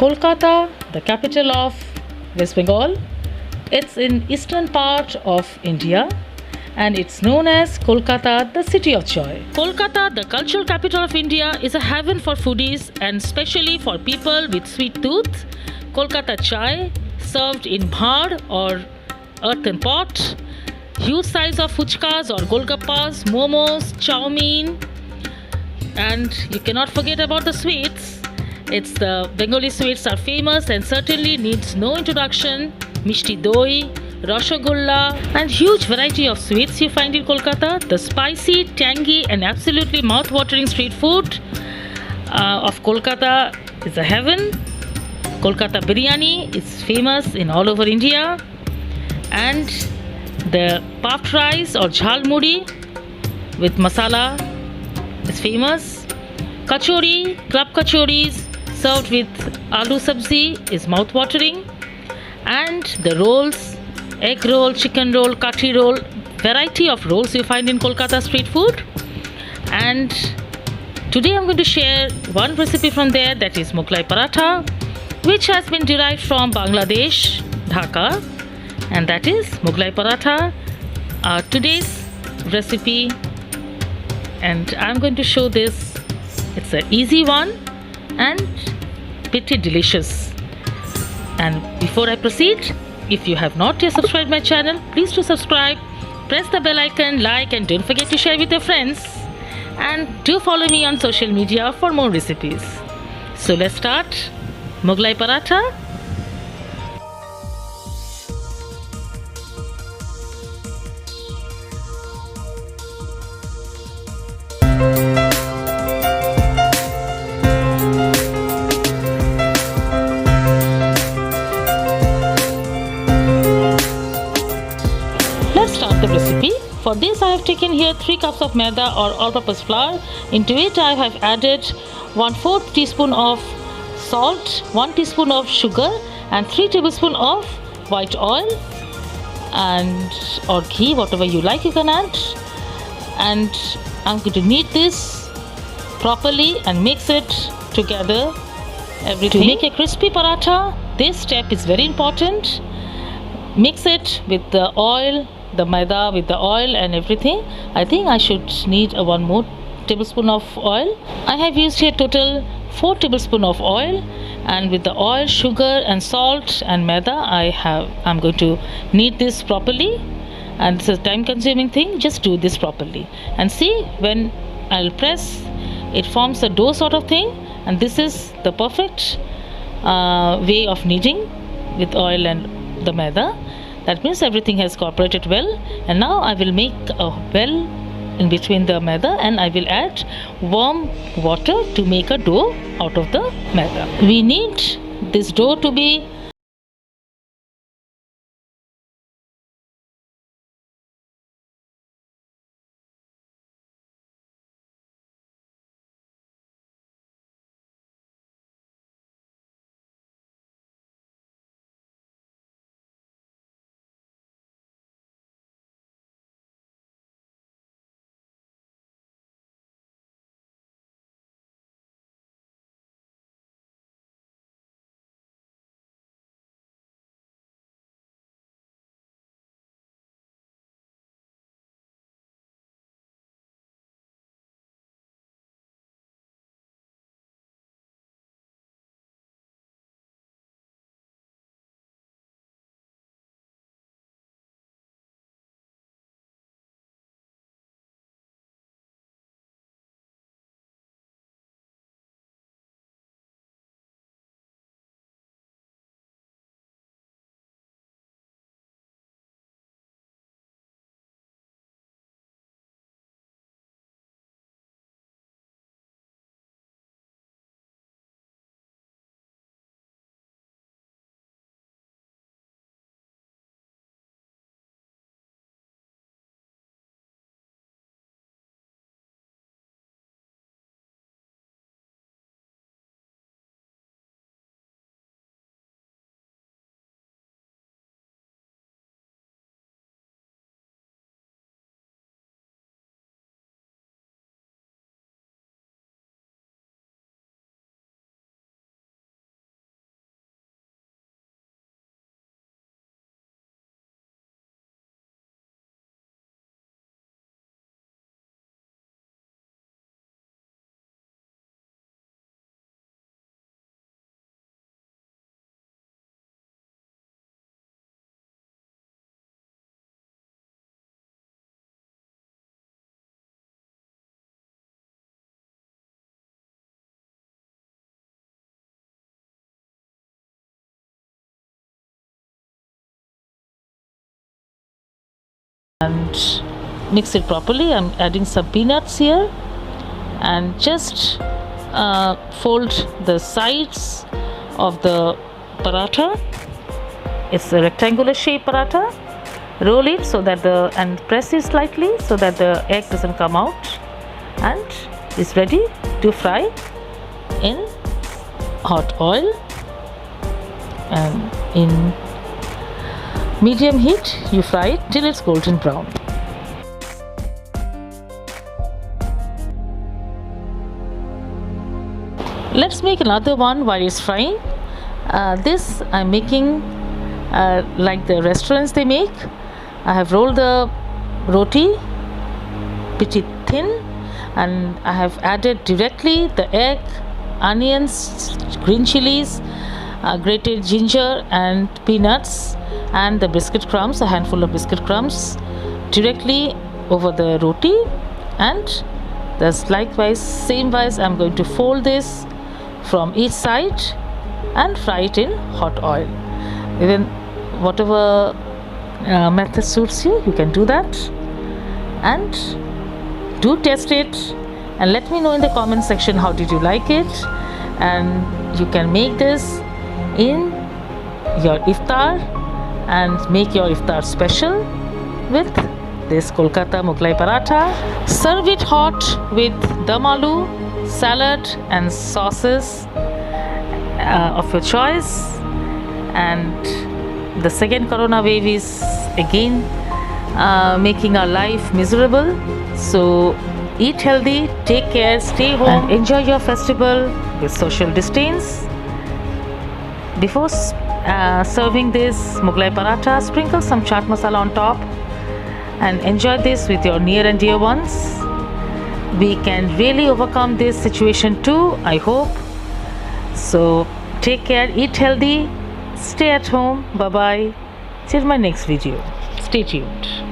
Kolkata, the capital of West Bengal. It's in eastern part of India and it's known as Kolkata, the city of joy. Kolkata, the cultural capital of India, is a heaven for foodies and especially for people with sweet tooth. Kolkata chai, served in bhar or earthen pot, huge size of fuchkas or golgappas, momos, chow mein, and you cannot forget about the sweets. It's the Bengali sweets are famous and certainly needs no introduction. Mishti doi, rasgulla, and huge variety of sweets you find in Kolkata. The spicy, tangy, and absolutely mouth-watering street food of Kolkata is a heaven. Kolkata biryani is famous in all over India, and the puffed rice or jhal muri with masala is famous. Kachori, club kachoris served with aloo sabzi is mouth-watering, and the rolls, egg roll, chicken roll, kati roll, variety of rolls you find in Kolkata street food. And today I'm going to share one recipe from there, that is Mughlai paratha, which has been derived from Bangladesh, Dhaka, and that is Mughlai paratha, today's recipe. And I'm going to show this. It's an easy one and pretty delicious. And before I proceed, if you have not yet subscribed my channel, please do subscribe, press the bell icon, like, and don't forget to share with your friends. And do follow me on social media for more recipes. So let's start Mughlai paratha. Let's start the recipe. For this I have taken here 3 cups of maida or all-purpose flour. Into it I have added 1/4 teaspoon of salt, 1 teaspoon of sugar, and 3 tablespoons of white oil and or ghee, whatever you like you can add. And I'm going to knead this properly and mix it together everything. To make a crispy paratha, this step is very important. Mix it with the oil, the maida with the oil and everything. I think I should need 1 more tablespoon of oil. I have used here total 4 tablespoons of oil, and with the oil, sugar and salt and maida I'm going to knead this properly, and it's a time consuming thing. Just do this properly and see, when I'll press, it forms a dough sort of thing, and this is the perfect way of kneading with oil and the maida. That means everything has cooperated well, and now I will make a well in between the maida, and I will add warm water to make a dough out of the maida. We need this dough to be and mix it properly. I'm adding some peanuts here and just fold the sides of the paratha. It's a rectangular shape paratha. Roll it so that and press it slightly so that the egg doesn't come out, and it's ready to fry in hot oil and in medium heat. You fry it till it's golden brown. Let's make another one while it's frying. This I'm making like the restaurants they make. I have rolled the roti pretty thin, and I have added directly the egg, onions, green chilies, grated ginger and peanuts, and the biscuit crumbs, a handful of biscuit crumbs, directly over the roti. And thus likewise, same wise, I'm going to fold this from each side and fry it in hot oil. Even whatever method suits you, you can do that. And do test it and let me know in the comment section how did you like it. And you can make this in your iftar and make your iftar special with this Kolkata Mughlai paratha. Serve it hot with dum aloo, salad and sauces of your choice. And the second corona wave is again making our life miserable. So eat healthy, take care, stay home, and enjoy your festival with social distance. Before serving this Mughlai paratha, sprinkle some chaat masala on top and enjoy this with your near and dear ones. We can really overcome this situation too, I hope. So take care, eat healthy, stay at home. Bye bye. Till my next video. Stay tuned.